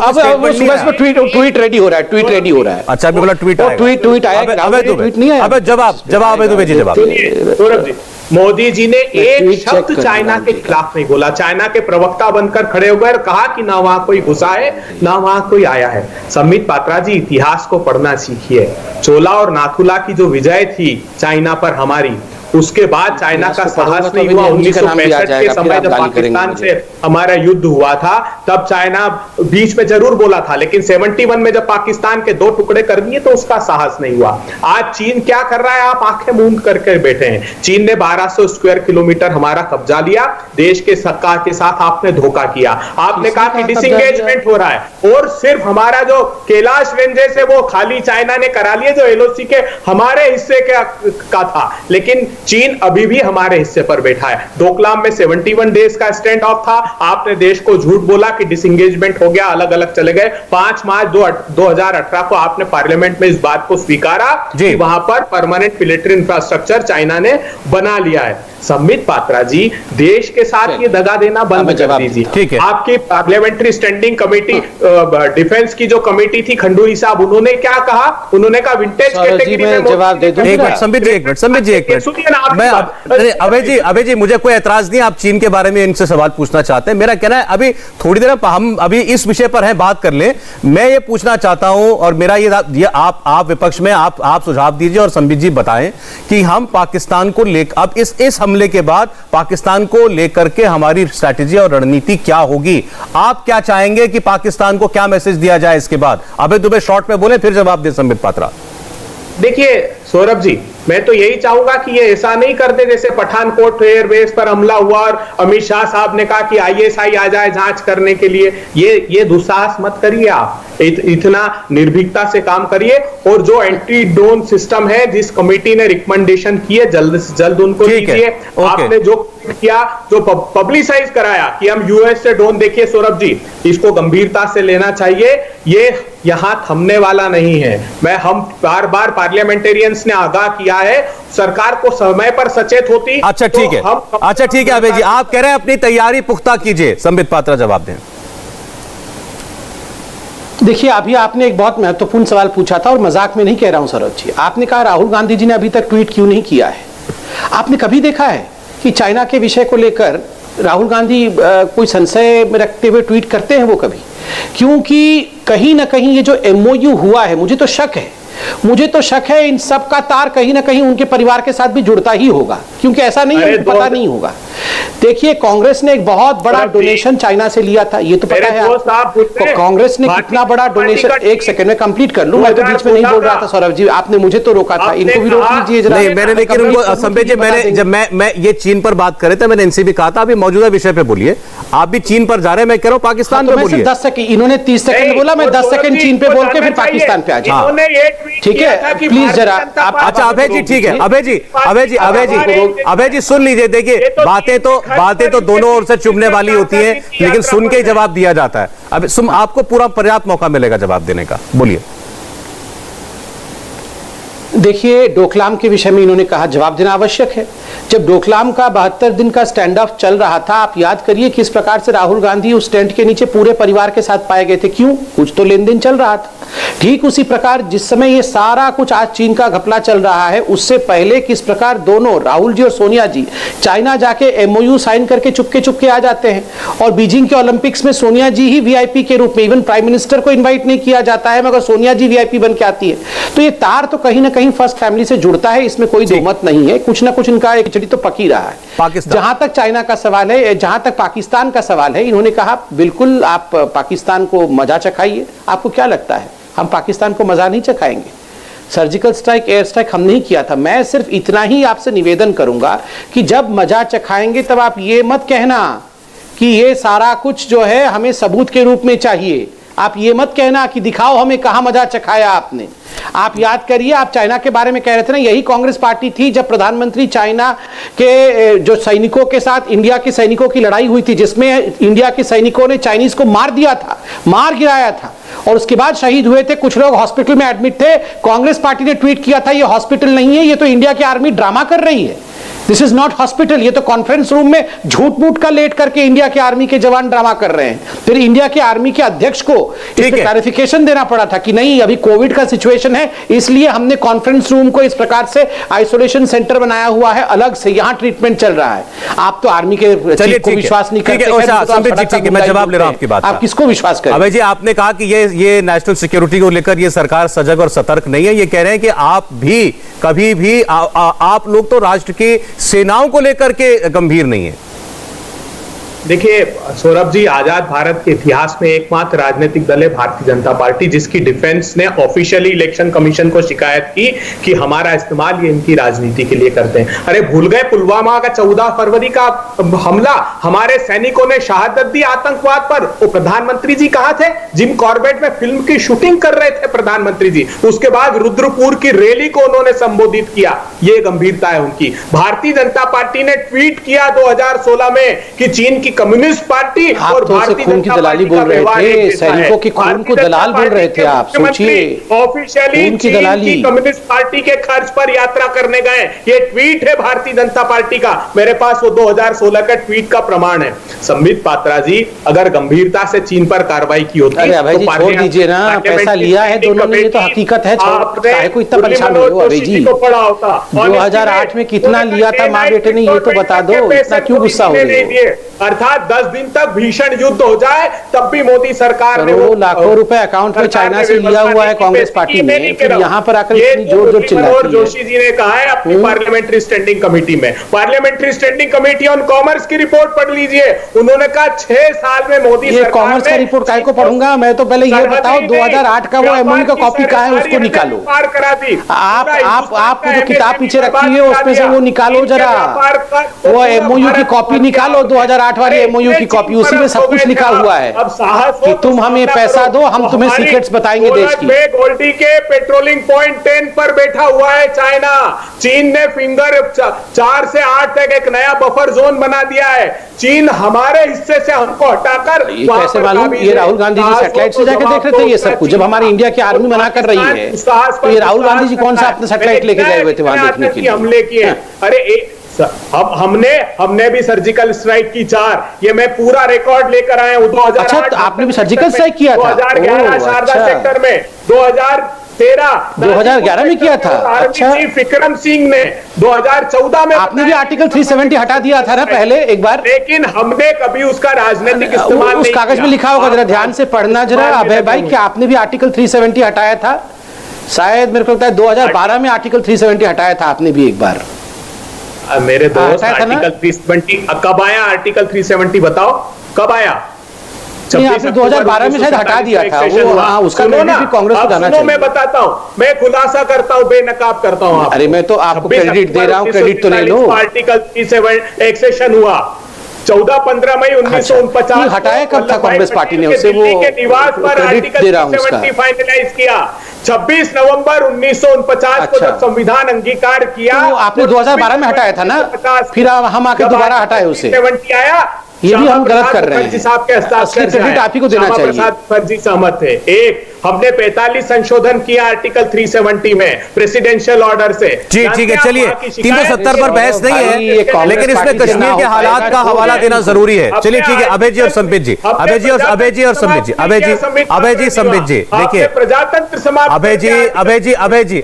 ट्वीट रेडी हो रहा है, ट्वीट रेडी हो रहा है। अच्छा, अभी बोला ट्वीट आया, ट्वीट आया, ट्वीट नहीं आया। अब जवाब दुबे जी जवाब। सौरभ जी, मोदी जी ने एक शब्द चाइना के खिलाफ नहीं बोला। चाइना के प्रवक्ता बनकर खड़े हो गए और कहा कि ना वहां कोई घुसा है ना वहां कोई आया है। संबित पात्रा जी, इतिहास को पढ़ना सीखिए। चोला और नाथुला की जो विजय थी चाइना पर हमारी, उसके बाद चाइना का साहस नहीं हुआ। 1965 के समय जब पाकिस्तान से हमारा युद्ध हुआ था, तब चाइना बीच में जरूर बोला था, लेकिन 71 में जब पाकिस्तान के 2 टुकड़े कर दिए तो उसका साहस नहीं हुआ। आज चीन क्या कर रहा है? आप आंखें मूंद करके बैठे हैं। चीन ने 1200 स्क्वायर किलोमीटर हमारा कब्जा लिया। देश के सरकार के साथ आपने धोखा किया। आपने कहा कि डिसएंगेजमेंट हो रहा है और सिर्फ हमारा जो कैलाश रेंजेस है वो खाली चाइना ने करा लिए, जो LOC के हमारे हिस्से का था। लेकिन चीन अभी भी हमारे हिस्से पर बैठा है। डोकलाम में 71 डेज का स्टैंड ऑफ था। आपने देश को झूठ बोला कि डिसएंगेजमेंट हो गया, अलग अलग चले गए। 5 मार्च 2018 को आपने पार्लियामेंट में इस बात को स्वीकारा कि वहां पर परमानेंट मिलिट्री इंफ्रास्ट्रक्चर चाइना ने बना लिया है। संबित पात्रा जी, देश के साथ ये दगा देना बंद कर दीजिए। आपकी पार्लियामेंट्री स्टैंडिंग कमेटी, डिफेंस की जो कमेटी थी, खंडूरी साहब, उन्होंने क्या कहा? उन्होंने कहा विंटेज कैटेगरी में जवाब दे दूं। एक मिनट संबित जी, एक मिनट। मैं अभय जी, मुझे कोई एतराज नहीं, आप चीन के बारे में इनसे सवाल पूछना चाहते हैं। मेरा कहना है अभी थोड़ी देर हम अभी इस विषय पर हैं, बात कर लें। मैं ये पूछना चाहता हूं और मेरा ये आप विपक्ष में आप सुझाव दीजिए और संबित जी बताएं कि हम पाकिस्तान को लेकर अब इस हमले के बाद पाकिस्तान को लेकर के हमारी स्ट्रैटेजी और रणनीति क्या होगी? आप क्या चाहेंगे कि पाकिस्तान को क्या मैसेज दिया जाए इसके बाद? अभय दुबे शॉर्ट में बोले, फिर जवाब दे संबित पात्रा। देखिए सौरभ जी, मैं तो यही चाहूंगा कि ये ऐसा नहीं कर दे जैसे पठानकोट एयरबेस पर हमला हुआ और अमित शाह साहब ने कहा कि ISI आ जाए जांच करने के लिए। ये दुस्साहस मत करिए। आप इतना निर्भीकता से काम करिए और जो एंटी ड्रोन सिस्टम है, जिस कमेटी ने रिकमेंडेशन की है, जल्द से जल्द उनको दीजिए। आपने जो किया, जो पब्लिसाइज कराया कि हम US से ड्रोन, देखिए सौरभ जी, इसको गंभीरता से लेना चाहिए। ये यहां थमने वाला नहीं है। हम बार बार पार्लियामेंटेरियंस ने आगाह किया है, सरकार को समय पर सचेत होती। अच्छा ठीक है, अच्छा ठीक है अभय जी, आप कह रहे हैं अपनी तैयारी पुख्ता कीजिए। संबित पात्रा जवाब दें। देखिए, अभी आपने एक बहुत महत्वपूर्ण सवाल पूछा था और मजाक में नहीं कह रहा हूं सरोज जी। आपने कहा राहुल गांधी जी ने अभी तक ट्वीट क्यों नहीं किया है। आपने कभी देखा है कि चाइना के विषय को लेकर राहुल गांधी कोई संशय में रखते हुए ट्वीट करते हैं? वो कभी, क्योंकि कहीं ना कहीं ये जो MOU हुआ है, मुझे तो शक है इन सब का तार कहीं ना कहीं उनके परिवार के साथ भी जुड़ता ही होगा, क्योंकि ऐसा नहीं है पता नहीं होगा। देखिए, कांग्रेस ने एक बहुत बड़ा डोनेशन चाइना से लिया था, ये तो पता है आपको। कांग्रेस ने कितना बड़ा डोनेशन, एक सेकंड में कंप्लीट कर लूं, मैं तो बीच में नहीं बोल रहा था सौरभ जी, आपने मुझे तो रोका था, इनको भी रोक लीजिए जरा। नहीं, मैंने लेकिन उनको संबित जी, मैंने जब मैं ये चीन पर बात कर रहे थे, मैंने इनसे भी कहा था अभी मौजूदा विषय पे बोलिए। आप भी चीन पर जा रहे हैं, मैं कह रहा हूं पाकिस्तान पे बोलिए। 10 सेकंड, इन्होंने 30 सेकंड बोला, मैं 10 सेकंड चीन पे बोल के फिर पाकिस्तान पे आ जाऊं, ठीक है? प्लीज जरा आप। अच्छा अभय जी, ठीक है, अभय जी सुन लीजिए। देखिए, बातें तो दोनों ओर से चुभने वाली होती हैं, लेकिन सुन के जवाब दिया जाता है। अब आपको पूरा पर्याप्त मौका मिलेगा जवाब देने का, बोलिए। देखिए, डोकलाम के विषय में इन्होंने कहा जवाब देना आवश्यक है। जब डोकलाम का 72 दिन का स्टैंड ऑफ चल रहा था, आप याद करिए किस प्रकार से राहुल गांधी उस टेंट के नीचे पूरे परिवार के साथ पाए गए थे। क्यों? कुछ तो लेन देन चल रहा था। ठीक उसी प्रकार जिस समय ये सारा कुछ आज चीन का घपला चल रहा है, उससे पहले किस प्रकार दोनों राहुल जी और सोनिया जी चाइना जाके एमओयू साइन करके चुपके आ जाते हैं, और बीजिंग के ओलंपिक्स में सोनिया जी ही वीआईपी के रूप में, इवन प्राइम मिनिस्टर को इन्वाइट नहीं किया जाता है, मगर सोनिया जी वीआईपी बन के आती है। तो ये तार तो कहीं ना कहीं फर्स्ट फैमिली से जुड़ता है, इसमें कोई दो मत नहीं है। कुछ ना कुछ इनका एक चिड़ी तो पकी रहा है। जहां तक चाइना का सवाल है, जहां तक पाकिस्तान का सवाल है, इन्होंने कहा बिल्कुल आप पाकिस्तान को मजा चखाइए। आपको क्या लगता है हम पाकिस्तान को मजा नहीं चखाएंगे? सर्जिकल स्ट्राइक, एयर स्ट्राइक हम नहीं किया था। मैं सिर्फ इतना ही आपसे निवेदन करूंगा कि जब मजा चखाएंगे तब आप ये मत कहना कि ये सारा कुछ जो है हमें सबूत के रूप में चाहिए। आप ये मत कहना कि दिखाओ हमें कहां मजा चखाया आपने। आप याद करिए, आप चाइना के बारे में कह रहे थे ना, यही कांग्रेस पार्टी थी जब प्रधानमंत्री चाइना के जो सैनिकों के साथ इंडिया के सैनिकों की लड़ाई हुई थी, जिसमें इंडिया के सैनिकों ने चाइनीज को मार दिया था, मार गिराया था, और उसके बाद शहीद हुए थे, कुछ लोग हॉस्पिटल में एडमिट थे। कांग्रेस पार्टी ने ट्वीट किया था ये हॉस्पिटल नहीं है, ये तो इंडिया की आर्मी ड्रामा कर रही है, दिस इज नॉट हॉस्पिटल, ये तो कॉन्फ्रेंस रूम में झूठ मूठ का लेट करके इंडिया के आर्मी के जवान ड्रामा कर रहे हैं। फिर इंडिया के आर्मी के अध्यक्ष को इस पे क्लैरिफिकेशन देना पड़ा था कि नहीं अभी कोविड का सिचुएशन है, इसलिए हमने कॉन्फ्रेंस रूम को इस प्रकार से आइसोलेशन सेंटर बनाया हुआ है, अलग से यहां ट्रीटमेंट चल रहा है। आप तो आर्मी के चीफ को विश्वास नहीं करते। मैं जवाब ले रहा हूं आपकी बात। आप किसको विश्वास करें? अभय जी, आपने कहा कि ये नेशनल सिक्योरिटी को लेकर ये सरकार सजग और सतर्क नहीं है। ये कह रहे हैं कि आप भी कभी भी आप लोग तो राष्ट्र की सेनाओं को लेकर के गंभीर नहीं है। देखिए सौरभ जी, आजाद भारत के इतिहास में एकमात्र राजनीतिक दल है भारतीय जनता पार्टी, जिसकी डिफेंस ने ऑफिशियली इलेक्शन कमीशन को शिकायत की कि हमारा इस्तेमाल ये इनकी राजनीति के लिए करते हैं। अरे भूल गए पुलवामा का 14 फरवरी का हमला, हमारे सैनिकों ने शहादत दी आतंकवाद पर। वो प्रधानमंत्री जी कहां थे? जिम कॉर्बेट में फिल्म की शूटिंग कर रहे थे प्रधानमंत्री जी। उसके बाद रुद्रपुर की रैली को उन्होंने संबोधित किया। ये गंभीरता है उनकी। भारतीय जनता पार्टी ने ट्वीट किया 2016 में कि चीन की कम्युनिस्ट पार्टी और भारतीय जनता दलाली बोल रहे थे, सैनिकों की खून को दलाल बोल रहे थे। आप सोचिए, ऑफिशियली चीन की कम्युनिस्ट पार्टी के खर्च पर यात्रा करने गए। ये ट्वीट है भारतीय जनता पार्टी का, मेरे पास वो 2016 का ट्वीट का प्रमाण है। संबित पात्रा जी, अगर गंभीरता से चीन पर कार्रवाई की होती तो छोड़ दीजिए ना, पैसा लिया है दोनों ने, ये तो हकीकत है। चाहे कोई इतना परेशान हो अभय जी, 2008 में कितना लिया था माँ बेटे ने, ये तो बता दो, इतना क्यों गुस्सा हो रही है? अर्थात 10 दिन तक भीषण युद्ध हो जाए तब भी मोदी सरकार ने वो लाखों रुपए अकाउंट में चाइना से लिया हुआ है कांग्रेस पार्टी ने, फिर यहाँ पर आकर इतनी जोर चिल्लाती है। जोशी जी ने कहा है अपनी पार्लियामेंट्री स्टैंडिंग कमेटी में, parliamentary standing committee on commerce की रिपोर्ट पढ़ लीजिए। उन्होंने कहा 6 साल में मोदी सरकार, कॉमर्स का रिपोर्ट काहे को पढ़ूंगा मैं? तो पहले ये बताओ 2008 का वो एमओयू का कॉपी कहाँ है, उसको निकालो। पार करा दी आपको जो किताब पीछे रखी है उसमें से वो निकालो जरा, वो एमओयू की कॉपी निकालो, 2008 वाली एमओयू की कॉपी, उसी में सब कुछ लिखा हुआ है कि तुम हमें पैसा दो, हम तुम्हें सीक्रेट्स बताएंगे देश की। गोल्डी के पेट्रोलिंग पॉइंट 10 पर बैठा हुआ है चाइना। चीन ने फिंगर 4 से 8 तक एक नया बफर जोन बना दिया है। चीन हमारे हिस्से से हमको हटाकर, कैसे मालूम? ये राहुल गांधी जी सैटेलाइट से जाकर देख रहे थे ये सब कुछ, जब हमारी इंडिया की आर्मी मना कर रही है तो ये राहुल गांधी जी कौन सा अपने सैटेलाइट लेके गए हुए थे वहां देखने के लिए? हमले किए। अरे हमने भी सर्जिकल स्ट्राइक की 4, ये मैं पूरा रिकॉर्ड लेकर आया हूं। 2008 अच्छा, तो आपने भी सर्जिकल स्ट्राइक किया था? 2011 शारदा सेक्टर में, 2011 में किया था। अच्छा, विक्रम सिंह ने 2014 में, आपने भी आर्टिकल 370 हटा दिया था ना पहले एक बार, लेकिन हमने कभी उसका राजनीतिक इस्तेमाल उस कागज में लिखा होगा, जरा ध्यान से पढ़ना जरा अभय भाई, कि आपने भी आर्टिकल 370 हटाया था। शायद मेरे को लगता है 2012 में आर्टिकल 370 हटाया था आपने भी एक बार। मेरे दोस्त, हटाया था ना? आर्टिकल 370 कब आया? आर्टिकल 370 बताओ कब आया? नहीं, आपने 2012 में शायद हटा दिया था वो। हाँ, उसका क्रेडिट भी कांग्रेस को जाना चाहिए। मैं बताता हूँ, मैं खुलासा करता हूँ, बेनकाब करता हूँ। अरे मैं तो आपको क्रेडिट दे रहा हूँ, क्रेडिट तो नहीं लो। आर्टिकल 37 एक्सेशन हुआ 14-15 मई 1949। हटाया कब था कांग्रेस पार्टी ने उससे? वो निवास पर क्रेडिट दे रहा हूँ उसका। 70 फाइनलाइज किया 26 नवंबर 1949 को जब संविधान अंगीकार किया। तो आपने 2012 में हटाया था ना, फिर हम आके दोबारा हटाए उसे। 70 आया, ये भी हम गलत कर रहे हैं। साहब के हस्ताक्षर से क्रेडिट आप ही को देना चाहिए। प्रसाद मुखर्जी सहमत थे। एक, हमने 45 संशोधन किया आर्टिकल 370 में प्रेसिडेंशियल ऑर्डर से। जी ठीक है, चलिए 370 पर बहस नहीं है, लेकिन इसमें कश्मीर के हालात का हवाला देना जरूरी है। चलिए ठीक है, अभय जी और संबित जी, अभय जी और संबित जी, संबित जी देखिए, प्रजातंत्र समाप्त,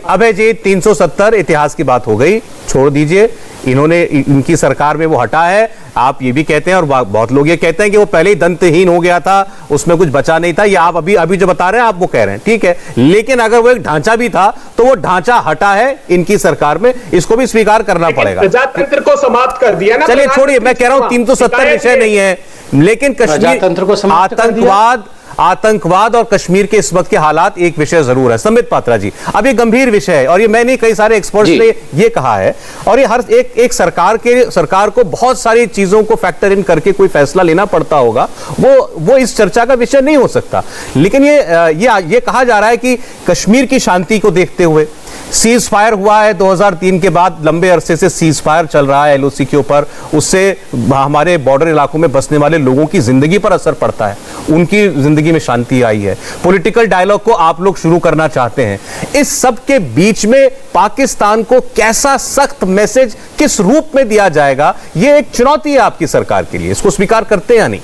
अभय जी 370 इतिहास की बात हो गई, छोड़ दीजिए। इन्होंने, इनकी सरकार में वो हटा है, आप ये भी कहते हैं और बहुत लोग ये कहते हैं कि वो पहले ही दंतहीन हो गया था, उसमें कुछ बचा नहीं था। ये आप अभी जो बता रहे हैं आप वो कह रहे हैं, ठीक है, लेकिन अगर वो एक ढांचा भी था तो वो ढांचा हटा है इनकी सरकार में, इसको भी स्वीकार करना पड़ेगा। प्रजातंत्र को समाप्त कर दिया ना। चलिए छोड़िए, मैं कह रहा हूं 370 विषय नहीं है, लेकिन कश्मीर आतंकवाद और कश्मीर के इस वक्त के हालात एक विषय जरूर है। संबित पात्रा जी, अब ये गंभीर विषय है और ये मैंने कई सारे एक्सपर्ट्स ने ये कहा है, और ये हर एक सरकार को बहुत सारी चीजों को फैक्टर इन करके कोई फैसला लेना पड़ता होगा, वो इस चर्चा का विषय नहीं हो सकता। लेकिन ये कहा जा रहा है कि कश्मीर की शांति को देखते हुए सीज फायर हुआ है 2003 के बाद, लंबे अरसे से सीज फायर चल रहा है एलओसी के ऊपर, उससे हमारे बॉर्डर इलाकों में बसने वाले लोगों की जिंदगी पर असर पड़ता है, उनकी जिंदगी में शांति आई है। पॉलिटिकल डायलॉग को आप लोग शुरू करना चाहते हैं, इस सब के बीच में पाकिस्तान को कैसा सख्त मैसेज किस रूप में दिया जाएगा, यह एक चुनौती है आपकी सरकार के लिए, इसको स्वीकार करते हैं या नहीं?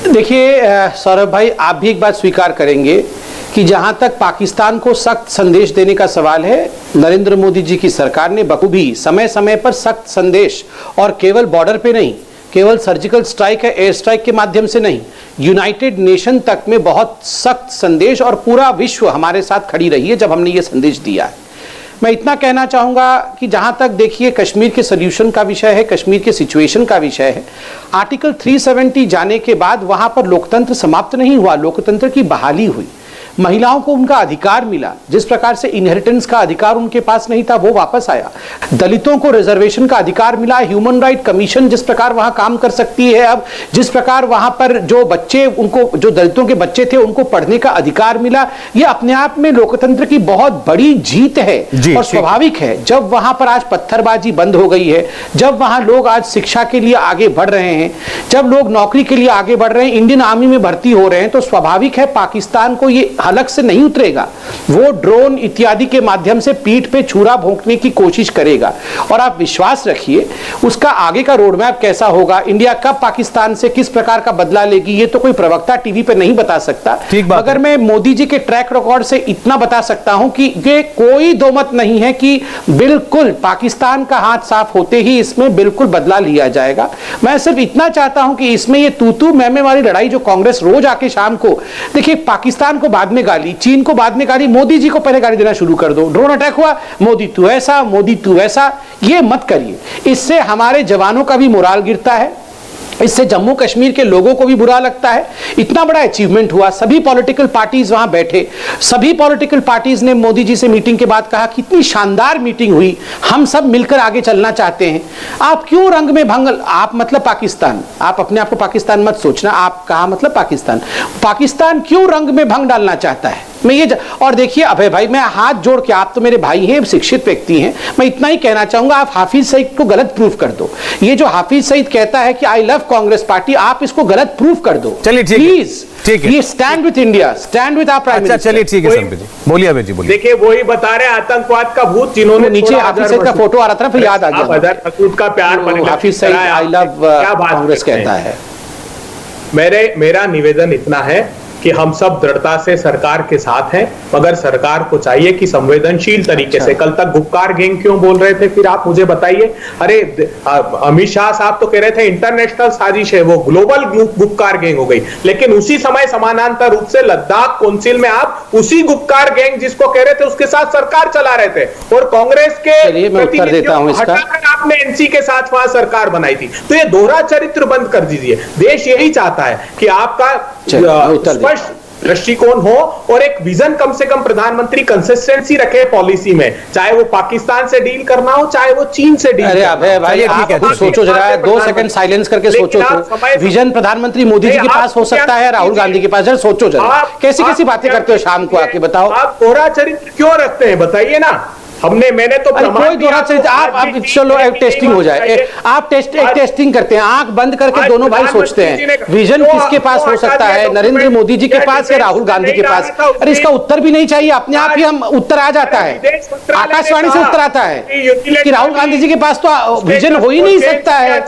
देखिए सौरभ भाई, आप भी एक बात स्वीकार करेंगे कि जहां तक पाकिस्तान को सख्त संदेश देने का सवाल है, नरेंद्र मोदी जी की सरकार ने बखूबी समय समय पर सख्त संदेश, और केवल बॉर्डर पे नहीं, केवल सर्जिकल स्ट्राइक है, एयर स्ट्राइक के माध्यम से नहीं, यूनाइटेड नेशन तक में बहुत सख्त संदेश, और पूरा विश्व हमारे साथ खड़ी रही है जब हमने ये संदेश दिया है। मैं इतना कहना चाहूँगा कि जहाँ तक देखिए कश्मीर के सोल्यूशन का विषय है, कश्मीर के सिचुएशन का विषय है, आर्टिकल 370 जाने के बाद वहाँ पर लोकतंत्र समाप्त नहीं हुआ, लोकतंत्र की बहाली हुई, महिलाओं को उनका अधिकार मिला, जिस प्रकार से इनहेरिटेंस का अधिकार उनके पास नहीं था वो वापस आया, दलितों को रिजर्वेशन का अधिकार मिला, ह्यूमन राइट कमीशन जिस प्रकार वहां काम कर सकती है अब, जिस प्रकार वहां पर जो बच्चे, उनको जो दलितों के बच्चे थे उनको पढ़ने का अधिकार मिला, ये अपने आप में लोकतंत्र की बहुत बड़ी जीत है। और स्वाभाविक है जब वहां पर आज पत्थरबाजी बंद हो गई है, जब वहां लोग आज शिक्षा के लिए आगे बढ़ रहे हैं, जब लोग नौकरी के लिए आगे बढ़ रहे हैं, इंडियन आर्मी में भर्ती हो रहे हैं, तो स्वाभाविक है पाकिस्तान को ये हलक से नहीं उतरेगा, वो ड्रोन इत्यादि के माध्यम से पीठ पे छुरा भोंकने की कोशिश करेगा। और आप विश्वास रखिए उसका आगे का रोड मैप कैसा होगा, इंडिया कब पाकिस्तान से किस प्रकार का बदला लेगी, ये तो कोई प्रवक्ता टीवी पे नहीं बता सकता, मगर मैं मोदी जी के ट्रैक रिकॉर्ड से इतना बता सकता हूं कि ये कोई दो मत नहीं है कि बिल्कुल पाकिस्तान का हाथ साफ होते ही इसमें बिल्कुल बदला लिया जाएगा। मैं सिर्फ इतना चाहता हूं कि इसमें ये तू मैं वाली लड़ाई जो कांग्रेस रोज आके शाम को, देखिए पाकिस्तान को बाद में गाली, चीन को बाद में गाली, मोदी जी को पहले गाली देना शुरू कर दो, ड्रोन अटैक हुआ मोदी तू ऐसा, मोदी तू वैसा, ये मत करिए, इससे हमारे जवानों का भी मोराल गिरता है, इससे जम्मू कश्मीर के लोगों को भी बुरा लगता है। इतना बड़ा अचीवमेंट हुआ, सभी पॉलिटिकल पार्टीज वहां बैठे, सभी पॉलिटिकल पार्टीज ने मोदी जी से मीटिंग के बाद कहा कितनी शानदार मीटिंग हुई, हम सब मिलकर आगे चलना चाहते हैं। आप क्यों रंग में भंग, आप मतलब पाकिस्तान, आप अपने आप को पाकिस्तान मत सोचना, आप कहा मतलब पाकिस्तान, पाकिस्तान क्यों रंग में भंग डालना चाहता है, मैं ये और देखिए अभय भाई, मैं हाथ जोड़ के, आप तो मेरे भाई हैं, शिक्षित व्यक्ति हैं, मैं इतना ही कहना चाहूंगा, आप हाफिज सईद को गलत प्रूफ कर दो। ये जो हाफिज सईद कहता है कि आई लव कांग्रेस पार्टी, आप इसको गलत प्रूफ कर दो। चलिए प्लीज, ये stand with India, stand with our prime minister. चलिए ठीक है संबित जी, बोलिए अभय जी, बोलिए। देखिए वही बता रहे आतंकवाद का भूत, जिन्होंने नीचे हाफिज सईद का फोटो आ रहा था, फिर याद आ गया अजहर मसूद का प्यार, हाफिज सईद आई लव कांग्रेस कहता है। मेरा निवेदन इतना है कि हम सब दृढ़ता से सरकार के साथ हैं, मगर सरकार को चाहिए कि संवेदनशील तरीके से, कल तक गुपकार गैंग क्यों बोल रहे थे, फिर आप मुझे बताइए। अरे अमित शाह साहब तो कह रहे थे इंटरनेशनल साजिश है, वो ग्लोबल गुपकार गैंग हो गई, लेकिन उसी समय समानांतर रूप से लद्दाख काउंसिल में आप उसी गुपकार गैंग जिसको कह रहे थे उसके साथ सरकार चला रहे थे, और कांग्रेस के मैं उत्तर देता हूं इसका। हटाकर आपने एनसी के साथ वहां सरकार बनाई थी। तो ये दोहरा चरित्र बंद कर दीजिए। देश यही चाहता है कि आपका स्पष्ट दृष्टिकोण हो और एक विजन, कम से कम प्रधानमंत्री कंसिस्टेंसी रखे पॉलिसी में, चाहे वो पाकिस्तान से डील करना हो, चाहे वो चीन से डील करना हो। अरे भाई ठीक है, सोचो जरा 2 सेकंड साइलेंस करके सोचो तो विजन प्रधानमंत्री मोदी जी के पास हो सकता है, राहुल गांधी के पास, जरा सोचो जरा कैसी कैसी बातें करते हो शाम को आके, बताओ आप दोहरा चरित्र क्यों रखते हैं, बताइए ना। मैंने तो कोई दोहरा चरित्र, आप चलो टेस्टिंग हो जाए, आप टेस्टिंग करते हैं, आंख बंद करके दोनों भाई सोचते हैं विजन किसके पास हो सकता है, नरेंद्र मोदी जी के पास या राहुल गांधी के पास। अरे इसका उत्तर भी नहीं चाहिए, अपने आप ही हम उत्तर आ जाता है, आकाशवाणी से उत्तर आता है कि राहुल गांधी जी के पास तो विजन हो ही नहीं सकता है।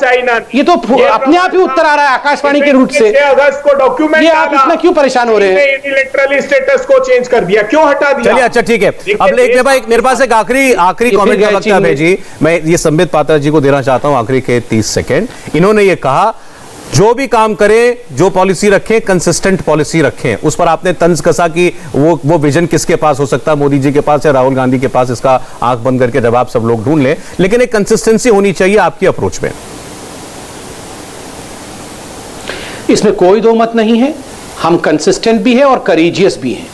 ये तो अपने आप ही उत्तर आ रहा है आकाशवाणी के रूट से। अगस्त को डॉक्यूमेंट, ये आप इतना क्यों परेशान हो रहे हैं? यूनिलैटरल स्टेटस को चेंज कर दिया, क्यों हटा दिया? चलिए अच्छा ठीक है, अब एक भाई मेरे पास एक आखिरी कमेंट का वक्त है अभय जी, मैं ये संबित पात्रा जी को देना चाहता हूं आखिरी के 30 सेकंड। इन्होंने ये कहा जो भी काम करें, जो पॉलिसी रखें, कंसिस्टेंट पॉलिसी रखें। उस पर आपने तंज कसा कि वो विजन किसके पास हो सकता है, मोदी जी के पास या राहुल गांधी के पास, इसका आंख बंद करके जवाब सब लोग ढूंढ लें, लेकिन एक कंसिस्टेंसी होनी चाहिए आपकी अप्रोच में। इसमें कोई दो मत नहीं है, हम कंसिस्टेंट भी है और करेजियस भी हैं।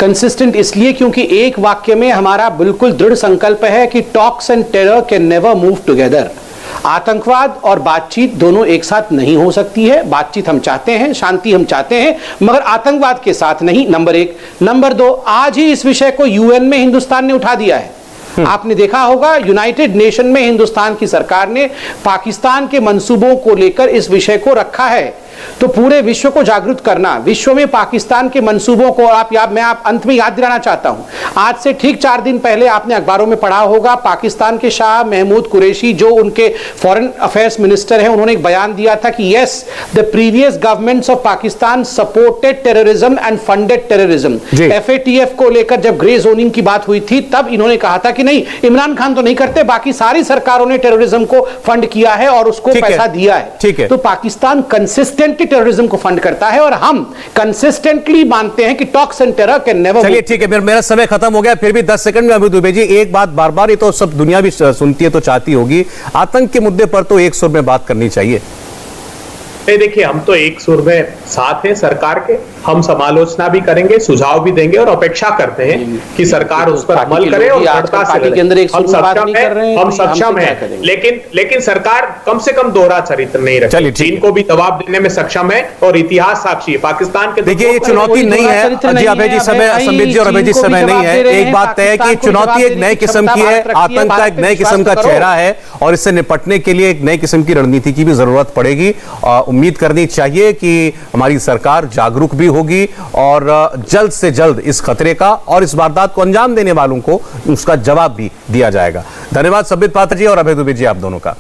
कंसिस्टेंट इसलिए क्योंकि एक वाक्य में हमारा बिल्कुल दृढ़ संकल्प है कि talks and terror can never move together. आतंकवाद और बातचीत दोनों एक साथ नहीं हो सकती है। बातचीत हम चाहते हैं, शांति हम चाहते हैं, मगर आतंकवाद के साथ नहीं, नंबर 1। नंबर 2, आज ही इस विषय को यूएन में हिंदुस्तान ने उठा दिया है। आपने देखा होगा यूनाइटेड नेशन में हिंदुस्तान की सरकार ने पाकिस्तान के मंसूबों को लेकर इस विषय को रखा है। तो पूरे विश्व को जागरूक करना, विश्व में पाकिस्तान के मंसूबों को मैं अंत में याद दिलाना चाहता हूं। आज से ठीक 4 दिन पहले आपने अखबारों में पढ़ा होगा, पाकिस्तान के शाह महमूद कुरैशी जो उनके फॉरेन अफेयर्स मिनिस्टर हैं, उन्होंने एक बयान दिया था कि yes the previous governments of Pakistan supported terrorism and funded terrorism. FATF को लेकर जब ग्रे जोनिंग की बात हुई थी तब इन्होंने कहा था कि नहीं, इमरान खान तो नहीं करते, बाकी सारी सरकारों ने टेररिज्म को फंड किया है और उसको पैसा दिया है। तो पाकिस्तान कंसिस्टेंट टेररिज्म को फंड करता है और हम कंसिस्टेंटली मानते हैं कि talks and terror can never. चलिए ठीक है, मेरा समय खत्म हो गया, फिर भी 10 सेकंड में अभी दुबे जी एक बात बार-बार, ये तो सब दुनिया भी सुनती है तो चाहती होगी, आतंक के मुद्दे पर तो एक सुर में बात करनी चाहिए। देखिए, हम तो एक सुर में साथ हैं सरकार के, हम समालोचना भी करेंगे, सुझाव भी देंगे और अपेक्षा करते हैं कि सरकार उस पर अमल करे और दृढ़ता से हम सक्षम हैं, लेकिन सरकार कम से कम दोहरा चरित्र नहीं रखे, चीन को भी दबाव देने में सक्षम है और इतिहास साक्षी है। पाकिस्तान के देखिए ये चुनौती नहीं है जी, अभय जी समय, संबित जी और अभय जी समय नहीं है। एक बात तय है कि चुनौती एक नए किस्म की है, आतंक का एक नए किस्म का चेहरा है और इससे निपटने के लिए एक नई किस्म की रणनीति की भी जरूरत पड़ेगी। उम्मीद करनी चाहिए कि हमारी सरकार जागरूक भी होगी और जल्द से जल्द इस खतरे का और इस वारदात को अंजाम देने वालों को उसका जवाब भी दिया जाएगा। धन्यवाद संबित पात्रा जी और अभय दुबे जी, आप दोनों का।